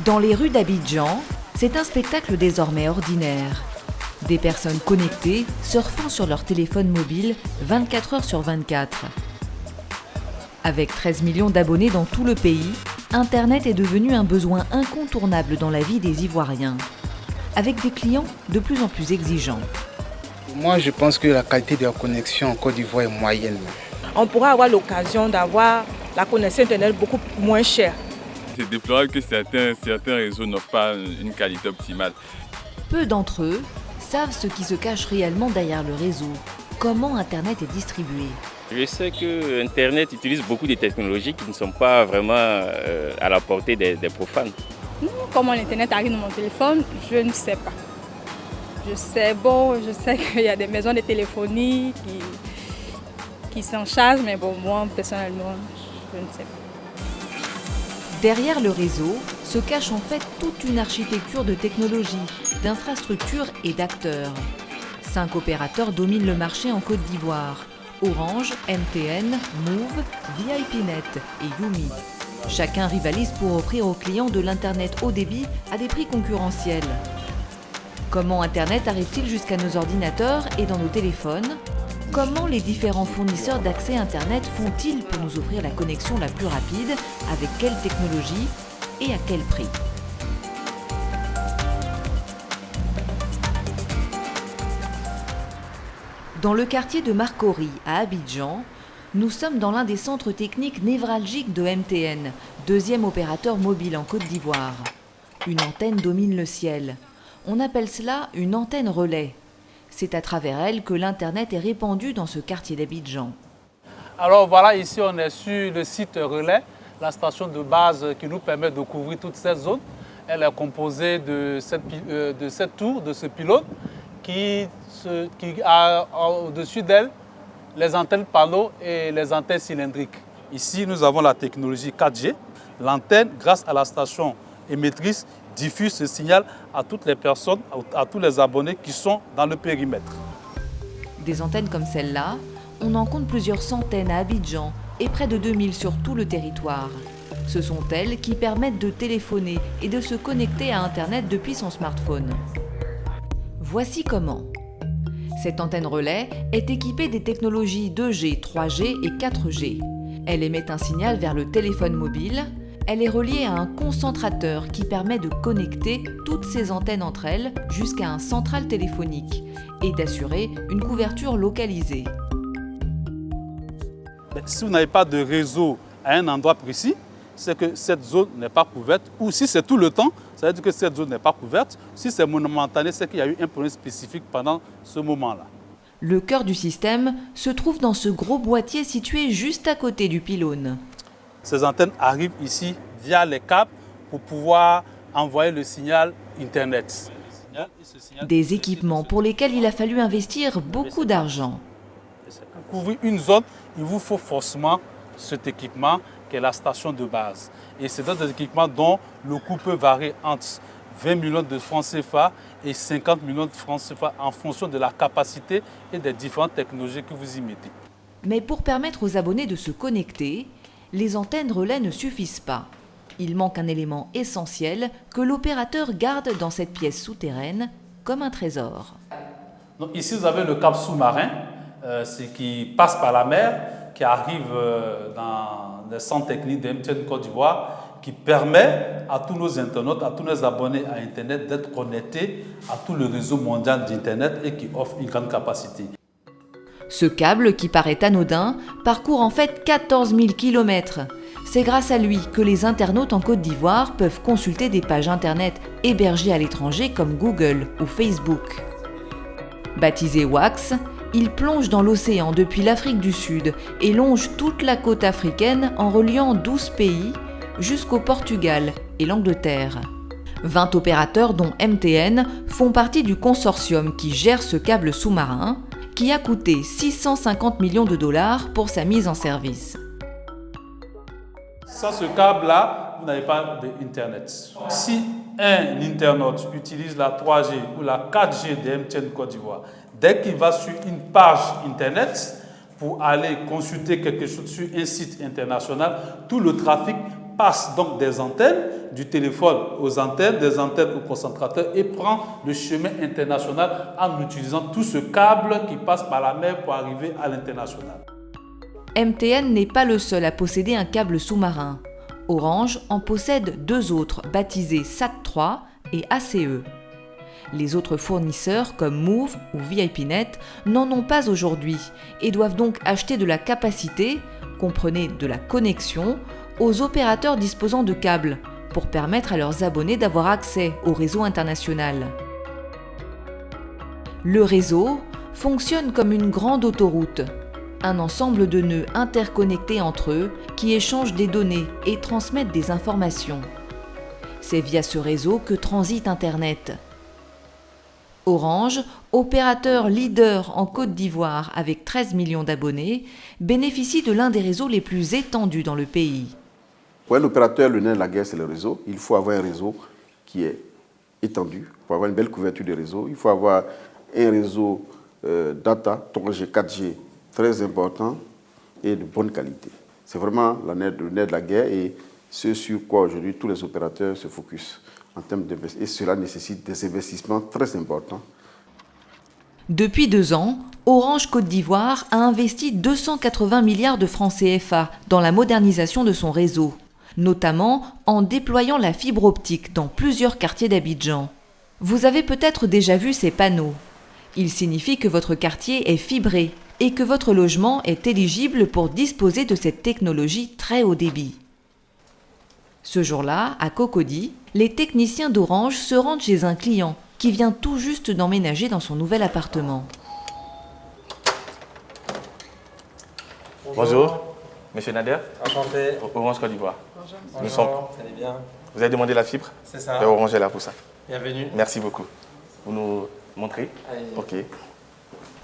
Dans les rues d'Abidjan, c'est un spectacle désormais ordinaire. Des personnes connectées surfant sur leur téléphone mobile 24 heures sur 24. Avec 13 millions d'abonnés dans tout le pays, Internet est devenu un besoin incontournable dans la vie des Ivoiriens, avec des clients de plus en plus exigeants. Moi, je pense que la qualité de la connexion en Côte d'Ivoire est moyenne. On pourra avoir l'occasion d'avoir la connexion Internet beaucoup moins chère. C'est déplorable que certains réseaux n'offrent pas une qualité optimale. Peu d'entre eux savent ce qui se cache réellement derrière le réseau, comment Internet est distribué. Je sais que Internet utilise beaucoup de technologies qui ne sont pas vraiment à la portée des profanes. Comment l'Internet arrive dans mon téléphone, je ne sais pas. Je sais qu'il y a des maisons de téléphonie qui s'en chargent, mais bon, moi, personnellement, je ne sais pas. Derrière le réseau se cache en fait toute une architecture de technologies, d'infrastructures et d'acteurs. 5 opérateurs dominent le marché en Côte d'Ivoire. Orange, MTN, Move, VIPnet et Youmi. Chacun rivalise pour offrir aux clients de l'Internet haut débit à des prix concurrentiels. Comment Internet arrive-t-il jusqu'à nos ordinateurs et dans nos téléphones ? Comment les différents fournisseurs d'accès Internet font-ils pour nous offrir la connexion la plus rapide ? Avec quelle technologie et à quel prix ? Dans le quartier de Marcory, à Abidjan, nous sommes dans l'un des centres techniques névralgiques de MTN, deuxième opérateur mobile en Côte d'Ivoire. Une antenne domine le ciel. On appelle cela une antenne relais. C'est à travers elle que l'Internet est répandu dans ce quartier d'Abidjan. Alors voilà, ici on est sur le site relais, la station de base qui nous permet de couvrir toute cette zone. Elle est composée de 7 tours, de ce pylône, qui a au-dessus d'elle les antennes panneaux et les antennes cylindriques. Ici, nous avons la technologie 4G. L'antenne, grâce à la station émettrice, diffuse ce signal à toutes les personnes, à tous les abonnés qui sont dans le périmètre. Des antennes comme celle-là, on en compte plusieurs centaines à Abidjan et près de 2000 sur tout le territoire. Ce sont elles qui permettent de téléphoner et de se connecter à Internet depuis son smartphone. Voici comment. Cette antenne relais est équipée des technologies 2G, 3G et 4G. Elle émet un signal vers le téléphone mobile. Elle est reliée à un concentrateur qui permet de connecter toutes ces antennes entre elles jusqu'à un central téléphonique et d'assurer une couverture localisée. Si vous n'avez pas de réseau à un endroit précis, c'est que cette zone n'est pas couverte. Ou si c'est tout le temps, ça veut dire que cette zone n'est pas couverte. Si c'est momentané, c'est qu'il y a eu un problème spécifique pendant ce moment-là. Le cœur du système se trouve dans ce gros boîtier situé juste à côté du pylône. Ces antennes arrivent ici via les câbles pour pouvoir envoyer le signal Internet. Des équipements pour lesquels il a fallu investir beaucoup d'argent. Pour couvrir une zone, il vous faut forcément cet équipement qui est la station de base. Et c'est un équipement dont le coût peut varier entre 20 millions de francs CFA et 50 millions de francs CFA en fonction de la capacité et des différentes technologies que vous y mettez. Mais pour permettre aux abonnés de se connecter, les antennes relais ne suffisent pas. Il manque un élément essentiel que l'opérateur garde dans cette pièce souterraine comme un trésor. Donc ici, vous avez le câble sous-marin qui passe par la mer, qui arrive dans les centres techniques de MTN Côte d'Ivoire, qui permet à tous nos internautes, à tous nos abonnés à Internet d'être connectés à tout le réseau mondial d'Internet et qui offre une grande capacité. Ce câble, qui paraît anodin, parcourt en fait 14 000 km. C'est grâce à lui que les internautes en Côte d'Ivoire peuvent consulter des pages Internet hébergées à l'étranger comme Google ou Facebook. Baptisé WAX, il plonge dans l'océan depuis l'Afrique du Sud et longe toute la côte africaine en reliant 12 pays jusqu'au Portugal et l'Angleterre. 20 opérateurs, dont MTN, font partie du consortium qui gère ce câble sous-marin, qui a coûté 650 millions de dollars pour sa mise en service. Sans ce câble-là, vous n'avez pas d'Internet. Si un internaute utilise la 3G ou la 4G de MTN Côte d'Ivoire, dès qu'il va sur une page Internet pour aller consulter quelque chose sur un site international, tout le trafic passe donc des antennes, du téléphone aux antennes, des antennes au concentrateur et prend le chemin international en utilisant tout ce câble qui passe par la mer pour arriver à l'international. MTN n'est pas le seul à posséder un câble sous-marin. Orange en possède 2 autres baptisés SAT3 et ACE. Les autres fournisseurs comme Move ou VIPNet n'en ont pas aujourd'hui et doivent donc acheter de la capacité, comprenez de la connexion, aux opérateurs disposant de câbles pour permettre à leurs abonnés d'avoir accès au réseau international. Le réseau fonctionne comme une grande autoroute, un ensemble de nœuds interconnectés entre eux qui échangent des données et transmettent des informations. C'est via ce réseau que transite Internet. Orange, opérateur leader en Côte d'Ivoire avec 13 millions d'abonnés, bénéficie de l'un des réseaux les plus étendus dans le pays. Pour un opérateur, le nerf de la guerre, c'est le réseau. Il faut avoir un réseau qui est étendu, pour avoir une belle couverture de réseau. Il faut avoir un réseau data, 3G, 4G, très important et de bonne qualité. C'est vraiment le nerf de la guerre et ce sur quoi aujourd'hui tous les opérateurs se focus en termes d'investissement. Et cela nécessite des investissements très importants. Depuis 2 ans, Orange Côte d'Ivoire a investi 280 milliards de francs CFA dans la modernisation de son réseau, notamment en déployant la fibre optique dans plusieurs quartiers d'Abidjan. Vous avez peut-être déjà vu ces panneaux. Ils signifient que votre quartier est fibré et que votre logement est éligible pour disposer de cette technologie très haut débit. Ce jour-là, à Cocody, les techniciens d'Orange se rendent chez un client qui vient tout juste d'emménager dans son nouvel appartement. Bonjour, Monsieur Nader. Enchanté. Orange Côte d'Ivoire. Nous sommes. Vous allez bien? Vous avez demandé la fibre? C'est ça. Et Orange est là pour ça. Bienvenue. Merci beaucoup. Vous nous montrez? Allez. Ok.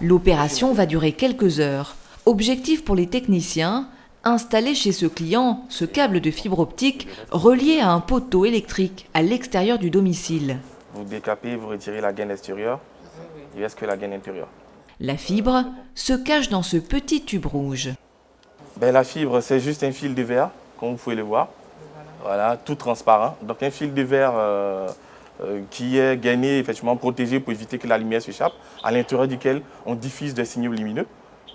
L'opération va durer quelques heures. Objectif pour les techniciens, installer chez ce client ce câble de fibre optique relié à un poteau électrique à l'extérieur du domicile. Vous décapez, vous retirez la gaine extérieure. Il reste que la gaine intérieure. La fibre se cache dans ce petit tube rouge. La fibre, c'est juste un fil de verre, comme vous pouvez le voir. Voilà, tout transparent. Donc un fil de verre qui est gainé, effectivement protégé pour éviter que la lumière s'échappe, à l'intérieur duquel on diffuse des signaux lumineux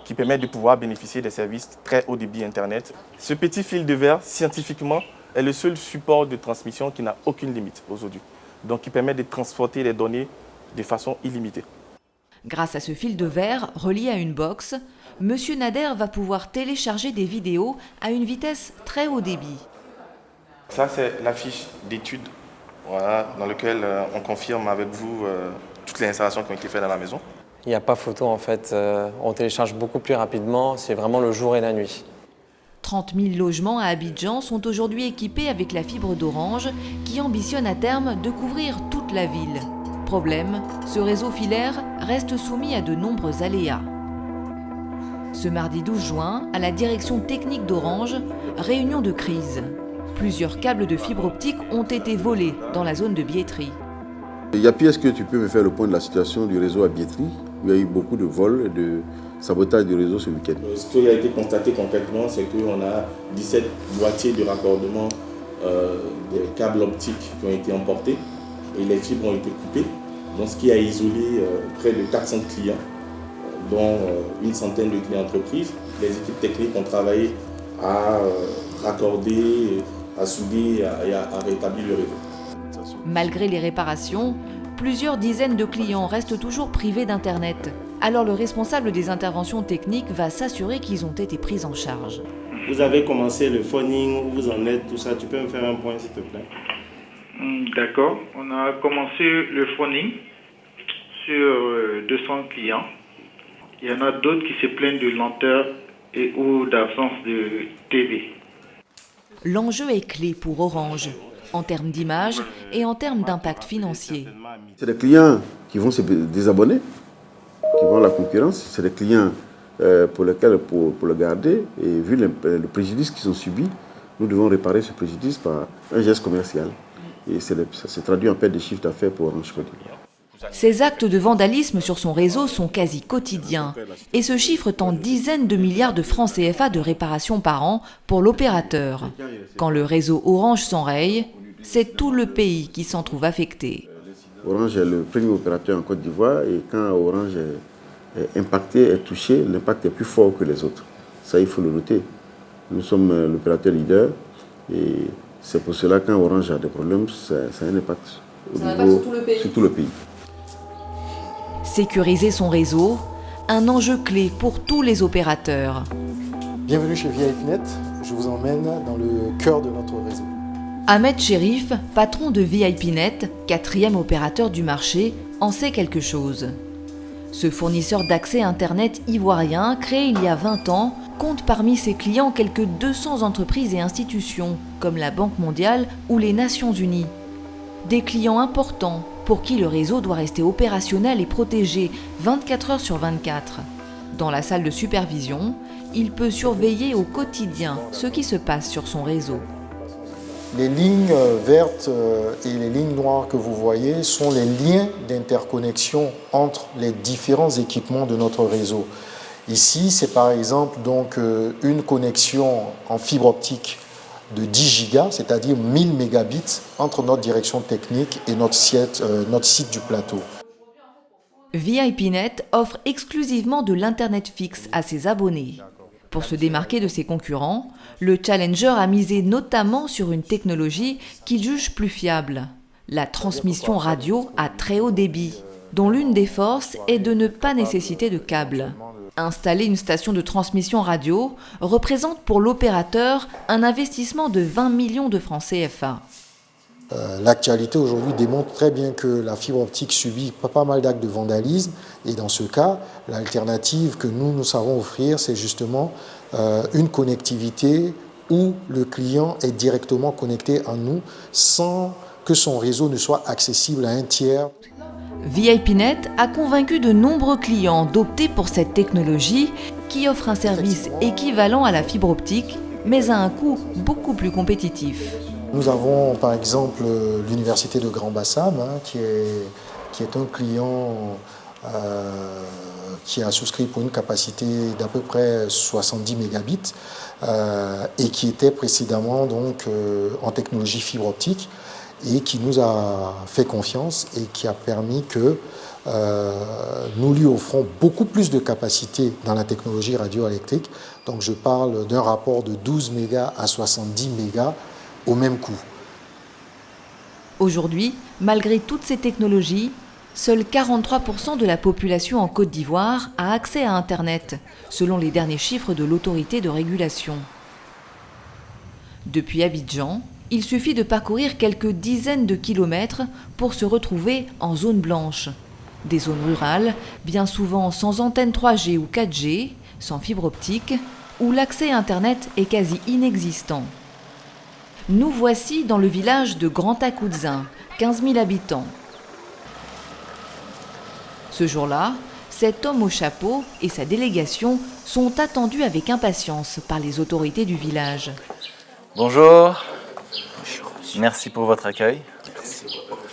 qui permettent de pouvoir bénéficier des services très haut débit Internet. Ce petit fil de verre, scientifiquement, est le seul support de transmission qui n'a aucune limite aujourd'hui. Donc qui permet de transporter les données de façon illimitée. Grâce à ce fil de verre relié à une box, Monsieur Nader va pouvoir télécharger des vidéos à une vitesse très haut débit. Ça, c'est la fiche d'étude, voilà, dans laquelle on confirme avec vous toutes les installations qui ont été faites dans la maison. Il n'y a pas photo en fait, on télécharge beaucoup plus rapidement, c'est vraiment le jour et la nuit. 30 000 logements à Abidjan sont aujourd'hui équipés avec la fibre d'Orange qui ambitionne à terme de couvrir toute la ville. Problème, ce réseau filaire reste soumis à de nombreux aléas. Ce mardi 12 juin, à la direction technique d'Orange, réunion de crise. Plusieurs câbles de fibre optique ont été volés dans la zone de Biétry. Yapi, est-ce que tu peux me faire le point de la situation du réseau à Biétry? Il y a eu beaucoup de vols et de sabotage du réseau ce week-end. Ce qui a été constaté concrètement, c'est qu'on a 17 boîtiers de raccordement des câbles optiques qui ont été emportés et les fibres ont été coupées. Donc, ce qui a isolé près de 400 clients, dont une centaine de clients entreprises. Les équipes techniques ont travaillé à raccorder, à souder et à rétablir le réseau. Malgré les réparations, plusieurs dizaines de clients restent toujours privés d'Internet. Alors le responsable des interventions techniques va s'assurer qu'ils ont été pris en charge. Vous avez commencé le phoning, où vous en êtes, tout ça. Tu peux me faire un point, s'il te plaît? D'accord. On a commencé le phoning sur 200 clients. Il y en a d'autres qui se plaignent de lenteur et ou d'absence de TV. L'enjeu est clé pour Orange, en termes d'image et en termes d'impact financier. C'est des clients qui vont se désabonner, qui vont à la concurrence. C'est des clients pour lesquels, pour le garder, et vu le préjudice qu'ils ont subi, nous devons réparer ce préjudice par un geste commercial. Et ça se traduit en perte de chiffre d'affaires pour Orange Côte d'Ivoire. Ces actes de vandalisme sur son réseau sont quasi quotidiens et se chiffrent en dizaines de milliards de francs CFA de réparation par an pour l'opérateur. Quand le réseau Orange s'enraye, c'est tout le pays qui s'en trouve affecté. Orange est le premier opérateur en Côte d'Ivoire et quand Orange est impacté, est touché, l'impact est plus fort que les autres. Ça, il faut le noter. Nous sommes l'opérateur leader et c'est pour cela que quand Orange a des problèmes, ça a un impact sur tout le pays. Sécuriser son réseau, un enjeu clé pour tous les opérateurs. Bienvenue chez VIPnet, je vous emmène dans le cœur de notre réseau. Ahmed Chérif, patron de VIPnet, 4e opérateur du marché, en sait quelque chose. Ce fournisseur d'accès Internet ivoirien, créé il y a 20 ans, compte parmi ses clients quelques 200 entreprises et institutions, comme la Banque mondiale ou les Nations unies. Des clients importants pour qui le réseau doit rester opérationnel et protégé 24 heures sur 24. Dans la salle de supervision, il peut surveiller au quotidien ce qui se passe sur son réseau. Les lignes vertes et les lignes noires que vous voyez sont les liens d'interconnexion entre les différents équipements de notre réseau. Ici, c'est par exemple donc une connexion en fibre optique de 10 gigas, c'est-à-dire 1000 mégabits entre notre direction technique et notre site du plateau. VIPnet offre exclusivement de l'Internet fixe à ses abonnés. Pour se démarquer de ses concurrents, le challenger a misé notamment sur une technologie qu'il juge plus fiable, la transmission radio à très haut débit, dont l'une des forces est de ne pas nécessiter de câble. Installer une station de transmission radio représente pour l'opérateur un investissement de 20 millions de francs CFA. L'actualité aujourd'hui démontre très bien que la fibre optique subit pas mal d'actes de vandalisme et dans ce cas, l'alternative que nous savons offrir, c'est justement une connectivité où le client est directement connecté à nous sans que son réseau ne soit accessible à un tiers. VIPnet a convaincu de nombreux clients d'opter pour cette technologie qui offre un service équivalent à la fibre optique, mais à un coût beaucoup plus compétitif. Nous avons par exemple l'université de Grand Bassam qui est un client qui a souscrit pour une capacité d'à peu près 70 mégabits et qui était précédemment donc en technologie fibre optique et qui nous a fait confiance et qui a permis que nous lui offrons beaucoup plus de capacité dans la technologie radioélectrique. Donc je parle d'un rapport de 12 mégas à 70 mégas au même coût. Aujourd'hui, malgré toutes ces technologies, seuls 43% de la population en Côte d'Ivoire a accès à Internet, selon les derniers chiffres de l'autorité de régulation. Depuis Abidjan, il suffit de parcourir quelques dizaines de kilomètres pour se retrouver en zone blanche. Des zones rurales, bien souvent sans antenne 3G ou 4G, sans fibre optique, où l'accès à Internet est quasi inexistant. Nous voici dans le village de Grand Akoudzin, 15 000 habitants. Ce jour-là, cet homme au chapeau et sa délégation sont attendus avec impatience par les autorités du village. Bonjour, merci pour votre accueil.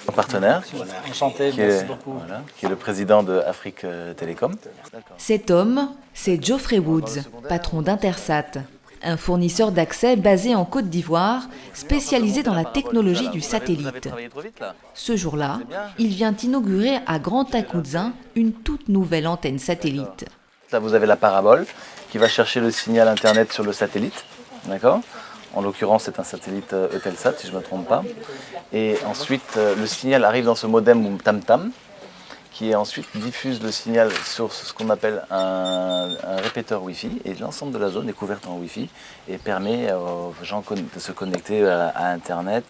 Mon partenaire, enchanté, merci beaucoup. Qui est le président de Afrique Télécom. Cet homme, c'est Geoffrey Woods, patron d'Intersat, un fournisseur d'accès basé en Côte d'Ivoire, spécialisé dans la technologie du satellite. Ce jour-là, il vient inaugurer à Grand Akoudzin une toute nouvelle antenne satellite. Là, vous avez la parabole qui va chercher le signal Internet sur le satellite. D'accord ? En l'occurrence, c'est un satellite Eutelsat, si je ne me trompe pas. Et ensuite, le signal arrive dans ce modem ou tam-tam, qui ensuite diffuse le signal sur ce qu'on appelle un répéteur Wi-Fi. Et l'ensemble de la zone est couverte en Wi-Fi et permet aux gens de se connecter à Internet.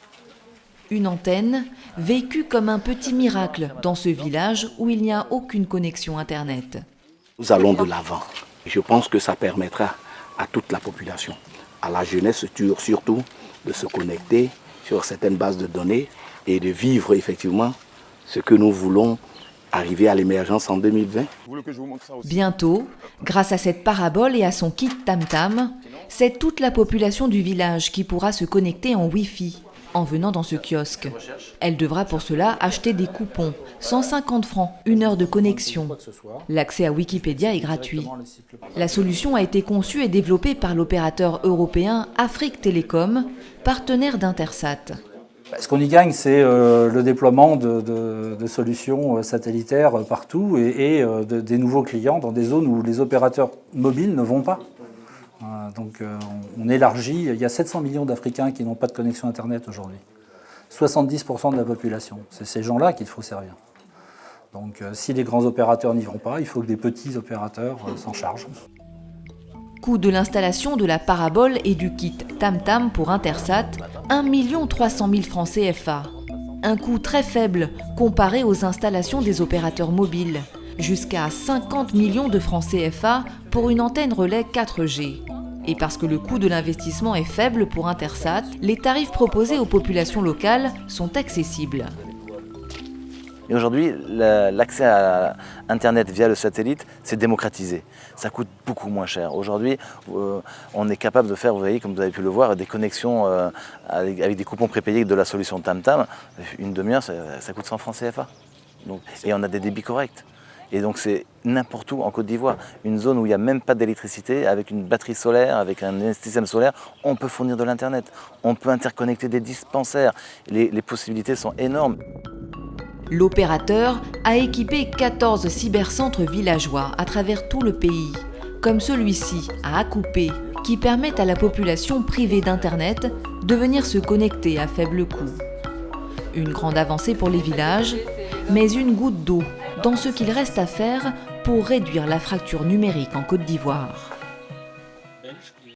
Une antenne vécue comme un petit miracle dans ce village où il n'y a aucune connexion Internet. Nous allons de l'avant. Je pense que ça permettra à toute la population, à la jeunesse surtout, de se connecter sur certaines bases de données et de vivre effectivement ce que nous voulons arriver à l'émergence en 2020. Bientôt, grâce à cette parabole et à son kit tam-tam, c'est toute la population du village qui pourra se connecter en Wi-Fi, en venant dans ce kiosque. Elle devra pour cela acheter des coupons, 150 francs, 1 heure de connexion. L'accès à Wikipédia est gratuit. La solution a été conçue et développée par l'opérateur européen Afrique Télécom, partenaire d'Intersat. Ce qu'on y gagne, c'est le déploiement de solutions satellitaires partout et des nouveaux clients dans des zones où les opérateurs mobiles ne vont pas. Donc on élargit, il y a 700 millions d'Africains qui n'ont pas de connexion Internet aujourd'hui. 70% de la population. C'est ces gens-là qu'il faut servir. Donc si les grands opérateurs n'y vont pas, il faut que des petits opérateurs s'en chargent. Coût de l'installation de la parabole et du kit Tam-Tam pour Intersat, 1 300 000 francs CFA. Un coût très faible comparé aux installations des opérateurs mobiles. Jusqu'à 50 millions de francs CFA pour une antenne relais 4G. Et parce que le coût de l'investissement est faible pour Intersat, les tarifs proposés aux populations locales sont accessibles. Et aujourd'hui, l'accès à Internet via le satellite, c'est démocratisé. Ça coûte beaucoup moins cher. Aujourd'hui, on est capable de faire, vous voyez, comme vous avez pu le voir, des connexions avec des coupons prépayés de la solution Tam-Tam. Une demi-heure, ça coûte 100 francs CFA. Donc, et on a des débits corrects. Et donc c'est n'importe où en Côte d'Ivoire, une zone où il n'y a même pas d'électricité, avec une batterie solaire, avec un système solaire, on peut fournir de l'Internet. On peut interconnecter des dispensaires. Les possibilités sont énormes. L'opérateur a équipé 14 cybercentres villageois à travers tout le pays, comme celui-ci à Akupé, qui permettent à la population privée d'Internet de venir se connecter à faible coût. Une grande avancée pour les villages, mais une goutte d'eau dans ce qu'il reste à faire pour réduire la fracture numérique en Côte d'Ivoire.